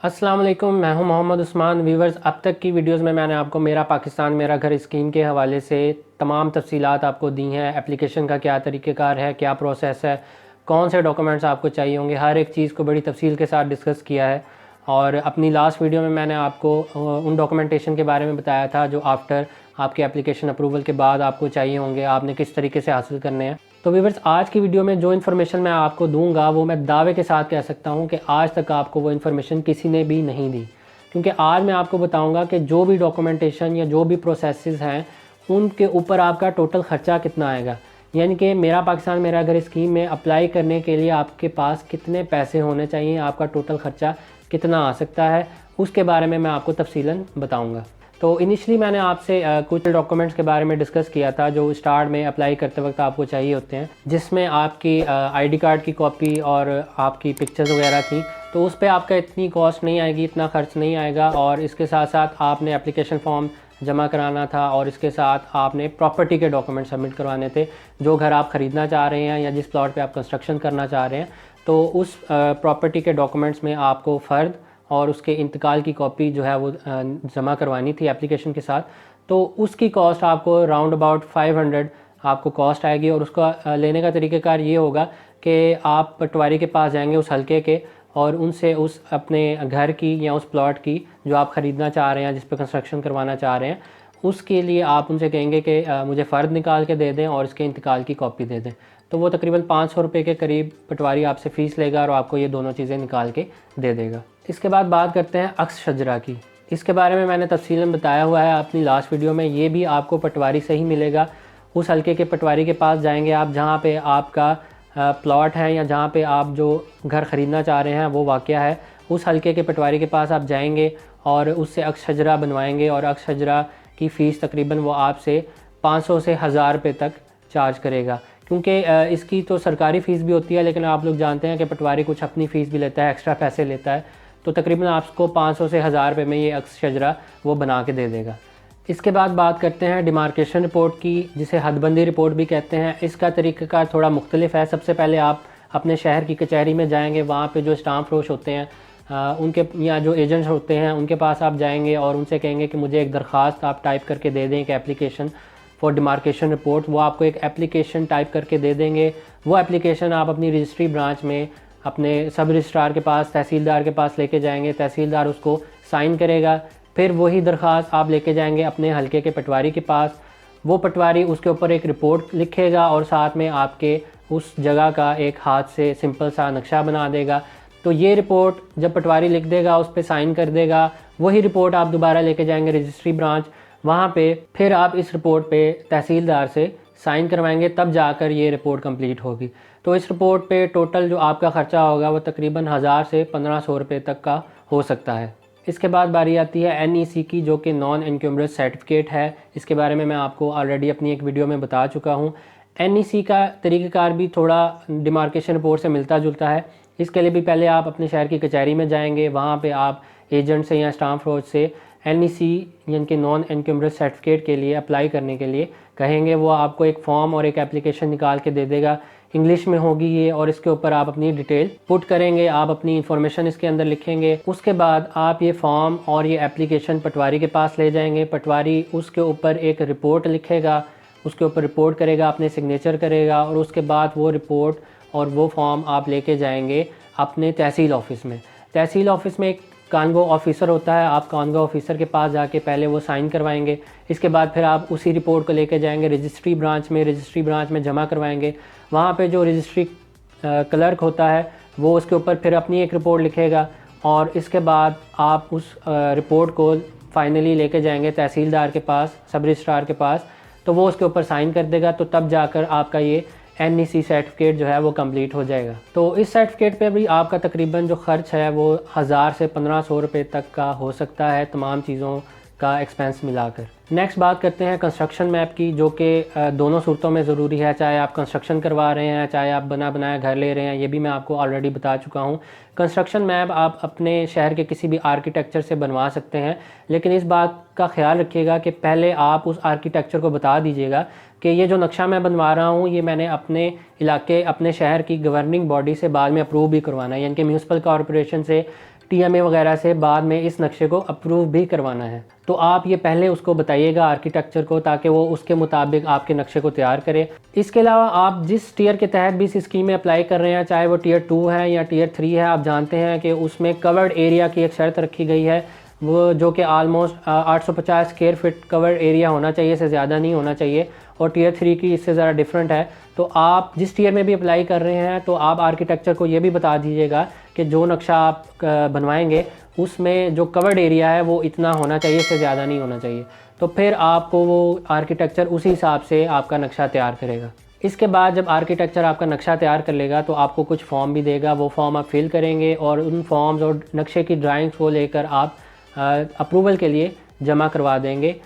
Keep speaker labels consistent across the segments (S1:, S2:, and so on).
S1: अस्सलाम वालेकुम, मैं हूं मोहम्मद उस्मान। व्यूवर्स, अब तक की वीडियोस में मैंने आपको मेरा पाकिस्तान मेरा घर स्कीम के हवाले से तमाम तफसीलात आपको दी हैं। एप्लीकेशन का क्या तरीक़ेकार है, क्या प्रोसेस है, कौन से डॉक्यूमेंट्स आपको चाहिए होंगे, हर एक चीज़ को बड़ी तफसील के साथ डिस्कस किया है। और अपनी लास्ट वीडियो में मैंने आपको उन डॉक्यूमेंटेशन के बारे में बताया था जो आफ्टर आपके एप्लीकेशन अप्रूवल के बाद आपको चाहिए होंगे, आपने किस तरीके से हासिल करने हैं। तो व्यूवर्स, आज की वीडियो में जो इन्फॉर्मेशन मैं आपको दूंगा वो मैं दावे के साथ कह सकता हूं कि आज तक आपको वो इन्फॉर्मेशन किसी ने भी नहीं दी। क्योंकि आज मैं आपको बताऊंगा कि जो भी डॉक्यूमेंटेशन या जो भी प्रोसेसेस हैं उनके ऊपर आपका टोटल ख़र्चा कितना आएगा। यानी कि मेरा पाकिस्तान मेरा घर स्कीम में अप्लाई करने के लिए आपके पास कितने पैसे होने चाहिए, आपका टोटल ख़र्चा कितना आ सकता है, उसके बारे में मैं आपको तफसीलन बताऊँगा। तो इनिशली मैंने आपसे कुछ डॉक्यूमेंट्स के बारे में डिस्कस किया था जो स्टार्ट में अप्लाई करते वक्त आपको चाहिए होते हैं, जिसमें आपकी आईडी कार्ड की कॉपी और आपकी पिक्चर्स वगैरह थी। तो उस पर आपका इतनी कॉस्ट नहीं आएगी, इतना ख़र्च नहीं आएगा। और इसके साथ साथ आपने एप्लीकेशन फॉर्म जमा कराना था और इसके साथ आपने प्रॉपर्टी के डॉक्यूमेंट सबमिट करवाने थे। जो घर आप ख़रीदना चाह रहे हैं या जिस प्लॉट पे आप कंस्ट्रक्शन करना चाह रहे हैं, तो उस प्रॉपर्टी के डॉक्यूमेंट्स में आपको फ़र्द और उसके इंतकाल की कॉपी जो है वो जमा करवानी थी एप्लीकेशन के साथ। तो उसकी कॉस्ट आपको राउंड अबाउट 500 आपको कॉस्ट आएगी। और उसका लेने का तरीक़ेकार ये होगा कि आप पटवारी के पास जाएंगे उस हलके के, और उनसे उस अपने घर की या उस प्लॉट की जो आप ख़रीदना चाह रहे हैं, जिस पर कंस्ट्रक्शन करवाना चाह रहे हैं, उसके लिए आप उनसे कहेंगे कि मुझे फ़र्द निकाल के दे दें और इसके इंतकाल की कॉपी दे दें। तो वो तकरीबन 500 रुपये के करीब पटवारी आपसे फ़ीस लेगा और आपको ये दोनों चीज़ें निकाल के दे देगा। इसके बाद बात करते हैं अक्स शजरा की। इसके बारे में मैंने तफसीलन बताया हुआ है अपनी लास्ट वीडियो में। ये भी आपको पटवारी से ही मिलेगा। उस हलके के पटवारी के पास जाएंगे आप जहाँ पे आपका प्लॉट है या जहाँ पे आप जो घर ख़रीदना चाह रहे हैं वो वाक़या है, उस हलके के पटवारी के पास आप जाएंगे और उससे अक्स शजरा बनवाएंगे। और अक्स शजरा की फ़ीस तकरीबन वो आपसे 500 से 1000 रुपये तक चार्ज करेगा। क्योंकि इसकी तो सरकारी फ़ीस भी होती है, लेकिन आप लोग जानते हैं कि पटवारी कुछ अपनी फ़ीस भी लेता है, एक्स्ट्रा पैसे लेता है। तो तकरीबन आपको 500 से 1000 रुपये में ये अक्स शजरा वो बना के दे देगा। इसके बाद बात करते हैं डिमार्केशन रिपोर्ट की, जिसे हदबंदी रिपोर्ट भी कहते हैं। इसका तरीक़ाकार थोड़ा मुख्तलिफ है। सबसे पहले आप अपने शहर की कचहरी में जाएंगे, वहाँ पे जो स्टाम्प फरोश होते हैं उनके या जो एजेंट्स होते हैं उनके पास आप जाएंगे और उनसे कहेंगे कि मुझे एक दरख्वास्त आप टाइप करके दे दें, एक एप्लीकेशन फॉर डिमार्केशन रिपोर्ट। वो आपको एक एप्लीकेशन टाइप करके दे देंगे। वो एप्लीकेशन आप अपनी रजिस्ट्री ब्रांच में अपने सब रजिस्ट्रार के पास, तहसीलदार के पास लेके जाएंगे। तहसीलदार उसको साइन करेगा। फिर वही दरख्वास्त आप लेके जाएंगे अपने हलके के पटवारी के पास। वो पटवारी उसके ऊपर एक रिपोर्ट लिखेगा और साथ में आपके उस जगह का एक हाथ से सिंपल सा नक्शा बना देगा। तो ये रिपोर्ट जब पटवारी लिख देगा, उस पर साइन कर देगा, वही रिपोर्ट आप दोबारा लेके जाएंगे रजिस्ट्री ब्रांच। वहाँ पे फिर आप इस रिपोर्ट पे तहसीलदार से साइन करवाएंगे, तब जाकर ये रिपोर्ट कंप्लीट होगी। तो इस रिपोर्ट पे टोटल जो आपका ख़र्चा होगा वो तकरीबन 1000 से 1500 रुपये तक का हो सकता है। इसके बाद बारी आती है NEC की, जो कि नॉन एनक्यूम्बरेंस सर्टिफिकेट है। इसके बारे में मैं आपको ऑलरेडी अपनी एक वीडियो में बता चुका हूँ। NEC का तरीक़ाकार भी थोड़ा डिमार्केशन रिपोर्ट से मिलता जुलता है। इसके लिए भी पहले आप अपने शहर की कचहरी में जाएंगे, वहाँ पे आप एजेंट से या स्टाम्प फरोश से NEC यानी कि नॉन एनक्यूम्बरेंस सर्टिफिकेट के लिए अप्लाई करने के लिए कहेंगे। वो आपको एक फ़ॉर्म और एक एप्लीकेशन निकाल के दे देगा। इंग्लिश में होगी ये, और इसके ऊपर आप अपनी डिटेल पुट करेंगे, आप अपनी इन्फॉर्मेशन इसके अंदर लिखेंगे। उसके बाद आप ये फॉर्म और ये एप्लीकेशन पटवारी के पास ले जाएंगे। पटवारी उसके ऊपर एक रिपोर्ट लिखेगा, उसके ऊपर रिपोर्ट करेगा, अपने सिग्नेचर करेगा, और उसके बाद वो रिपोर्ट और वो फॉर्म आप लेके जाएंगे अपने तहसील ऑफिस में। तहसील ऑफिस में एक कानगो ऑफिसर होता है, आप कानगो ऑफिसर के पास जाके पहले वो साइन करवाएंगे। इसके बाद फिर आप उसी रिपोर्ट को लेके जाएंगे रजिस्ट्री ब्रांच में, रजिस्ट्री ब्रांच में जमा करवाएंगे। वहाँ पे जो रजिस्ट्री क्लर्क होता है वो उसके ऊपर फिर अपनी एक रिपोर्ट लिखेगा, और इसके बाद आप उस रिपोर्ट को फाइनली लेके जाएंगे तहसीलदार के पास, सब रजिस्ट्रार के पास। तो वो उसके ऊपर साइन कर देगा, तो तब जाकर आपका ये NEC सर्टिफिकेट जो है वो कंप्लीट हो जाएगा। तो इस सर्टिफिकेट पे भी आपका तकरीबन जो ख़र्च है वो 1000 से 1500 रुपये तक का हो सकता है, तमाम चीज़ों का एक्सपेंस मिलाकर। नेक्स्ट बात करते हैं कंस्ट्रक्शन मैप की, जो कि दोनों सूरतों में ज़रूरी है, चाहे आप कंस्ट्रक्शन करवा रहे हैं, चाहे आप बना बनाया घर ले रहे हैं। ये भी मैं आपको ऑलरेडी बता चुका हूँ। कंस्ट्रक्शन मैप आप अपने शहर के किसी भी आर्किटेक्चर से बनवा सकते हैं, लेकिन इस बात का ख्याल रखिएगा कि पहले आप उस आर्किटेक्चर को बता दीजिएगा कि ये जो नक्शा मैं बनवा रहा हूँ ये मैंने अपने इलाके, अपने शहर की गवर्निंग बॉडी से बाद में अप्रूव भी करवाना है, यानी कि म्यूनसिपल कॉरपोरेशन से TMA वगैरह से बाद में इस नक्शे को अप्रूव भी करवाना है। तो आप ये पहले उसको बताइएगा आर्किटेक्चर को, ताकि वो उसके मुताबिक आपके नक्शे को तैयार करे। इसके अलावा आप जिस टीयर के तहत भी इस स्कीम में अप्लाई कर रहे हैं, चाहे वो टीयर 2 है या टीयर 3 है, आप जानते हैं कि उसमें कवर्ड एरिया की एक शर्त रखी गई है, वो जो कि almost 850 square feet covered area होना चाहिए, इससे ज़्यादा नहीं होना चाहिए। और टीयर 3 की इससे ज़रा डिफरेंट है। तो आप जिस टीयर में भी अप्लाई कर रहे हैं, तो आप आर्किटेक्चर को ये भी बता दीजिएगा कि जो नक्शा आप बनवाएंगे उसमें जो कवर्ड एरिया है वो इतना होना चाहिए, इससे ज़्यादा नहीं होना चाहिए। तो फिर आपको वो आर्किटेक्चर उसी हिसाब से आपका नक्शा तैयार करेगा। इसके बाद जब आर्किटेक्चर आपका नक्शा तैयार कर लेगा तो आपको कुछ फॉर्म भी देगा, वो फॉर्म आप फिल करेंगे और उन फॉर्म्स और नक्शे की ड्राइंग्स को लेकर आप अप्रूवल के लिए जमा करवा देंगे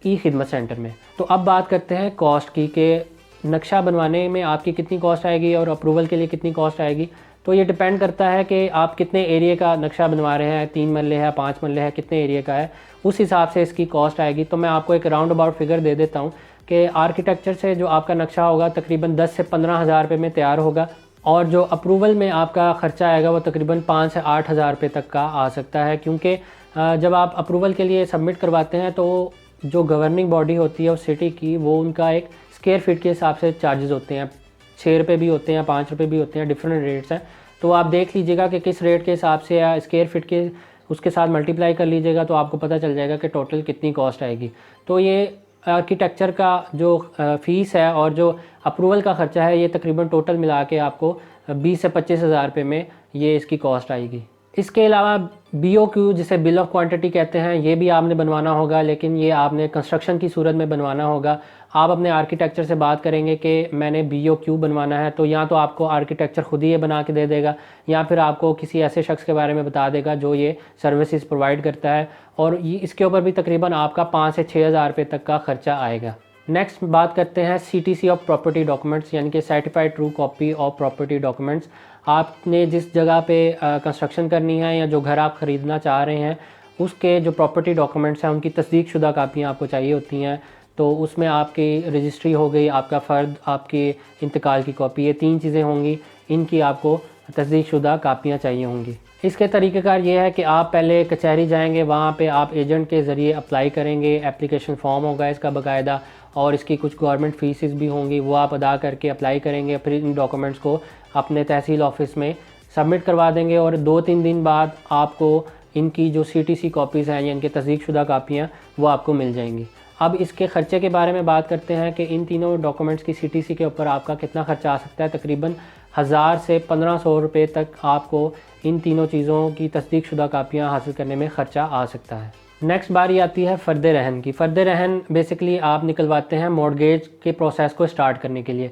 S1: ई खिदमत सेंटर में। तो अब बात करते हैं कॉस्ट की, कि नक्शा बनवाने में आपकी कितनी कॉस्ट आएगी और अप्रूवल के लिए कितनी कॉस्ट आएगी। तो ये डिपेंड करता है कि आप कितने एरिया का नक्शा बनवा रहे हैं, 3 मरले है, 5 मरले है, कितने एरिया का है, उस हिसाब से इसकी कॉस्ट आएगी। तो मैं आपको एक राउंड अबाउट फिगर दे देता हूँ कि आर्किटेक्चर से जो आपका नक्शा होगा तकरीबन 10 से 15 हज़ार रुपये में तैयार होगा, और जो अप्रूवल में आपका ख़र्चा आएगा वो तकरीबन 5 से 8 हज़ार रुपये तक का आ सकता है। क्योंकि जब आप अप्रूवल के लिए सबमिट करवाते हैं तो जो गवर्निंग बॉडी होती है उस सिटी की, वो उनका एक स्क्वायर फीट के हिसाब से चार्जेस होते हैं, 6 रुपये भी होते हैं, 5 रुपये भी होते हैं, डिफरेंट रेट्स हैं। तो आप देख लीजिएगा कि किस रेट के हिसाब से या स्क्वायर फीट के उसके साथ मल्टीप्लाई कर लीजिएगा, तो आपको पता चल जाएगा कि टोटल कितनी कॉस्ट आएगी। तो ये आर्किटेक्चर का जो फ़ीस है और जो अप्रूवल का ख़र्चा है, ये तकरीबन टोटल मिला के आपको 20 से 25 हज़ार रुपये में ये इसकी कॉस्ट आएगी। इसके अलावा BOQ जिसे बिल ऑफ क्वांटिटी कहते हैं, ये भी आपने बनवाना होगा, लेकिन ये आपने कंस्ट्रक्शन की सूरत में बनवाना होगा। आप अपने आर्किटेक्चर से बात करेंगे कि मैंने BOQ बनवाना है, तो या तो आपको आर्किटेक्चर खुद ही ये बना के दे देगा, या फिर आपको किसी ऐसे शख्स के बारे में बता देगा जो ये सर्विसेज प्रोवाइड करता है, और ये इसके ऊपर भी तकरीबन आपका 5 से 6 हज़ार रुपये तक का ख़र्चा आएगा। नेक्स्ट बात करते हैं CTC ऑफ प्रॉपर्टी डॉक्यूमेंट्स, यानी कि certified true copy of property documents. आपने जिस जगह पे कंस्ट्रक्शन करनी है या जो घर आप ख़रीदना चाह रहे हैं, उसके जो प्रॉपर्टी डॉक्यूमेंट्स हैं उनकी तस्दीक शुदा कापियाँ आपको चाहिए होती हैं। तो उसमें आपकी रजिस्ट्री हो गई, आपका फ़र्द, आपके इंतकाल की कॉपी, ये 3 चीज़ें होंगी, इनकी आपको तस्दीक शुदा कापियाँ चाहिए होंगी। इसके तरीक़ेकार ये है कि आप पहले कचहरी जाएंगे, वहाँ पे आप एजेंट के ज़रिए अप्लाई करेंगे, एप्लीकेशन फ़ॉर्म होगा इसका बाकायदा, और इसकी कुछ गवर्नमेंट फ़ीसेस भी होंगी, वो आप अदा करके अप्लाई करेंगे। फिर इन डॉक्यूमेंट्स को अपने तहसील ऑफिस में सबमिट करवा देंगे, और 2-3 दिन बाद आपको इनकी जो CTC कॉपीज़ हैं या इनके तस्दीक शुदा कापियाँ वो आपको मिल जाएंगी। अब इसके ख़र्चे के बारे में बात करते हैं कि इन तीनों डॉक्यूमेंट्स की CTC के ऊपर आपका कितना ख़र्चा आ सकता है। तकरीबन 1000 से 1500 रुपये तक आपको इन तीनों चीज़ों की तस्दीक शुदा कापियाँ हासिल करने में ख़र्चा आ सकता है। नेक्स्ट बारी आती है फ़र्द रहन की। फ़र्द रहन बेसिकली आप निकलवाते हैं मॉर्गेज के प्रोसेस को स्टार्ट करने के लिए।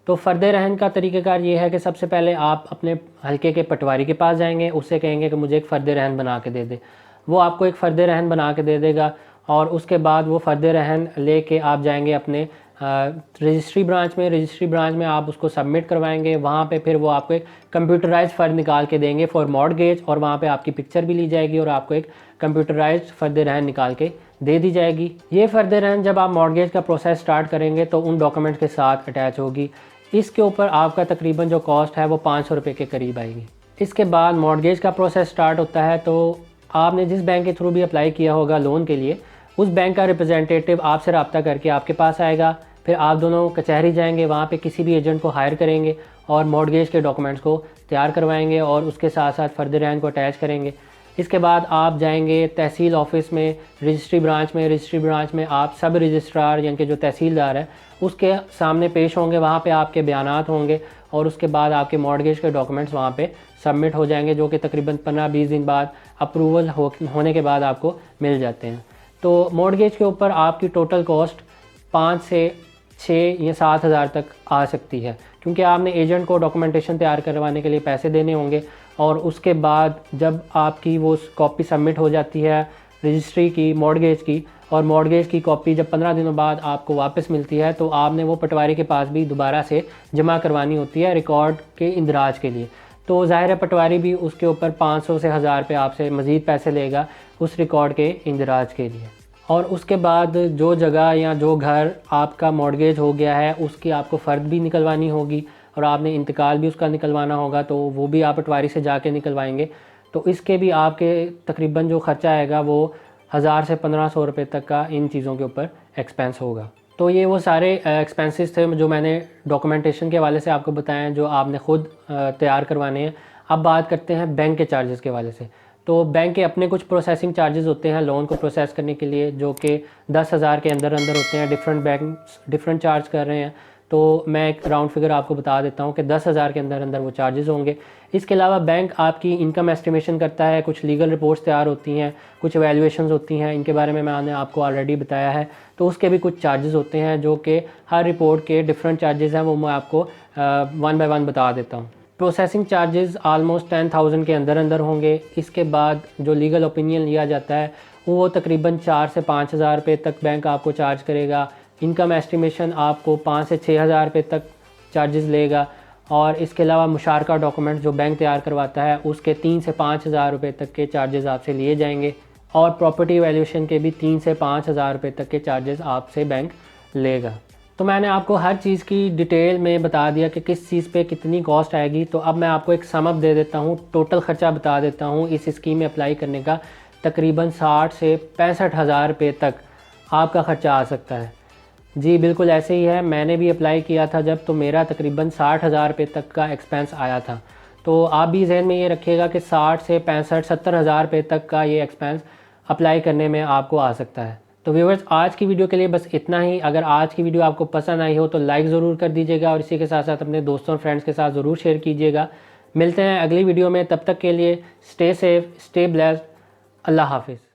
S1: तो फ़र्द रहन का तरीक़ेकार ये है कि सबसे पहले आप अपने हल्के के पटवारी के पास जाएंगे, उससे कहेंगे कि मुझे एक फ़र्द रहन बना के दे दे। वो आपको एक फ़र्द रहन बना के दे देगा, और उसके बाद वो फ़र्द रहन लेके आप जाएंगे अपने रजिस्ट्री ब्रांच में। रजिस्ट्री ब्रांच में आप उसको सबमिट करवाएंगे, वहाँ पे फिर वो आपको एक कंप्यूटराइज्ड फ़र्द निकाल के देंगे फॉर मॉर्गेज, और वहाँ पे आपकी पिक्चर भी ली जाएगी और आपको एक कंप्यूटराइज्ड फ़र्द रहन निकाल के दे दी जाएगी। ये फ़र्द रहन जब आप मॉर्गेज का प्रोसेस स्टार्ट करेंगे तो उन डॉक्यूमेंट्स के साथ अटैच होगी। इसके ऊपर आपका तकरीबन जो कॉस्ट है वो 500 रुपये के करीब आएगी। इसके बाद मॉर्गेज का प्रोसेस स्टार्ट होता है, तो आपने जिस बैंक के थ्रू भी अप्लाई किया होगा लोन के लिए, उस बैंक का रिप्रेजेंटेटिव आपसे रब्ता करके आपके पास आएगा। फिर आप दोनों कचहरी जाएंगे, वहाँ पे किसी भी एजेंट को हायर करेंगे और मॉर्गेज के डॉक्यूमेंट्स को तैयार करवाएंगे और उसके साथ साथ फ़र्द रहन को अटैच करेंगे। इसके बाद आप जाएंगे तहसील ऑफिस में, रजिस्ट्री ब्रांच में। रजिस्ट्री ब्रांच में आप सब रजिस्ट्रार यानी कि जो तहसीलदार है उसके सामने पेश होंगे, वहाँ पे आपके बयानात होंगे, और उसके बाद आपके मॉर्गेज के डॉक्यूमेंट्स वहाँ पे सबमिट हो जाएंगे, जो कि तकरीबन 15-20 दिन बाद अप्रूवल होने के बाद आपको मिल जाते हैं। तो मॉर्गेज के ऊपर आपकी टोटल कॉस्ट 5 से 6 या 7 हज़ार तक आ सकती है, क्योंकि आपने एजेंट को डॉक्यूमेंटेशन तैयार करवाने के लिए पैसे देने होंगे, और उसके बाद जब आपकी वो कॉपी सबमिट हो जाती है रजिस्ट्री की, मॉर्गेज की, और मॉर्गेज की कॉपी जब 15 दिनों बाद आपको वापस मिलती है, तो आपने वो पटवारी के पास भी दोबारा से जमा करवानी होती है रिकॉर्ड के इंदराज के लिए। तो ज़ाहिर है पटवारी भी उसके ऊपर 500 से 1000 रुपये आपसे मज़ीद पैसे लेगा उस रिकॉर्ड के इंदराज के लिए। और उसके बाद जो जगह या जो घर आपका मॉर्गेज हो गया है उसकी आपको फ़र्द भी निकलवानी होगी, और आपने इंतकाल भी उसका निकलवाना होगा, तो वो भी आप पटवारी से जाके निकलवाएंगे। तो इसके भी आपके तकरीबन जो ख़र्चा आएगा वो 1000 से 1500 रुपये तक का इन चीज़ों के ऊपर एक्सपेंस होगा। तो ये वो सारे एक्सपेंसेस थे जो मैंने डॉक्यूमेंटेशन के हवाले से आपको बताए हैं, जो आपने ख़ुद तैयार करवाने हैं। अब बात करते हैं बैंक के चार्जेस के हवाले से। तो बैंक के अपने कुछ प्रोसेसिंग चार्जेस होते हैं लोन को प्रोसेस करने के लिए, जो कि 10,000 के अंदर होते हैं। डिफरेंट बैंक्स डिफरेंट चार्ज कर रहे हैं, तो मैं एक राउंड फिगर आपको बता देता हूँ कि 10,000 के अंदर वो चार्जेस होंगे। इसके अलावा बैंक आपकी इनकम एस्टिमेशन करता है, कुछ लीगल रिपोर्ट्स तैयार होती हैं, कुछ वैल्यूएशंस होती हैं, इनके बारे में मैंने आपको ऑलरेडी बताया है। तो उसके भी कुछ चार्जेस होते हैं, जो कि हर रिपोर्ट के डिफरेंट चार्जेस हैं, वो मैं आपको वन बाय वन बता देता हूँ। प्रोसेसिंग चार्जेस आलमोस्ट 10,000 के अंदर होंगे। इसके बाद जो लीगल ओपिनियन लिया जाता है वो तकरीबन 4 से 5,000 रुपये तक बैंक आपको चार्ज करेगा। इनकम एस्टिमेशन आपको 5 से 6,000 रुपये तक चार्जेस लेगा। और इसके अलावा मुशारका डॉक्यूमेंट जो बैंक तैयार करवाता है उसके 3 से 5,000 रुपये तक के चार्जेस आपसे लिए जाएंगे। और प्रॉपर्टी वैल्यूएशन के भी 3 से 5,000 रुपये तक के चार्जेस आपसे बैंक लेगा। तो मैंने आपको हर चीज़ की डिटेल में बता दिया कि किस चीज़ पे कितनी कॉस्ट आएगी। तो अब मैं आपको एक समअप दे देता हूँ, टोटल ख़र्चा बता देता हूँ इस स्कीम में अप्लाई करने का। तकरीबन 60 से 65,000 रुपये तक आपका ख़र्चा आ सकता है। जी बिल्कुल ऐसे ही है, मैंने भी अप्लाई किया था जब, तो मेरा तकरीबन 60,000 रुपये तक का एक्सपेंस आया था। तो आप भी जहन में ये रखिएगा कि 60 से 65-70,000 रुपये तक का ये एक्सपेंस अप्लाई करने में आपको आ सकता है। तो व्यूअर्स, आज की वीडियो के लिए बस इतना ही। अगर आज की वीडियो आपको पसंद आई हो तो लाइक ज़रूर कर दीजिएगा और इसी के साथ साथ अपने दोस्तों और फ्रेंड्स के साथ ज़रूर शेयर कीजिएगा। मिलते हैं अगली वीडियो में, तब तक के लिए स्टे सेफ, स्टे ब्लेस्ड, अल्लाह हाफिज़।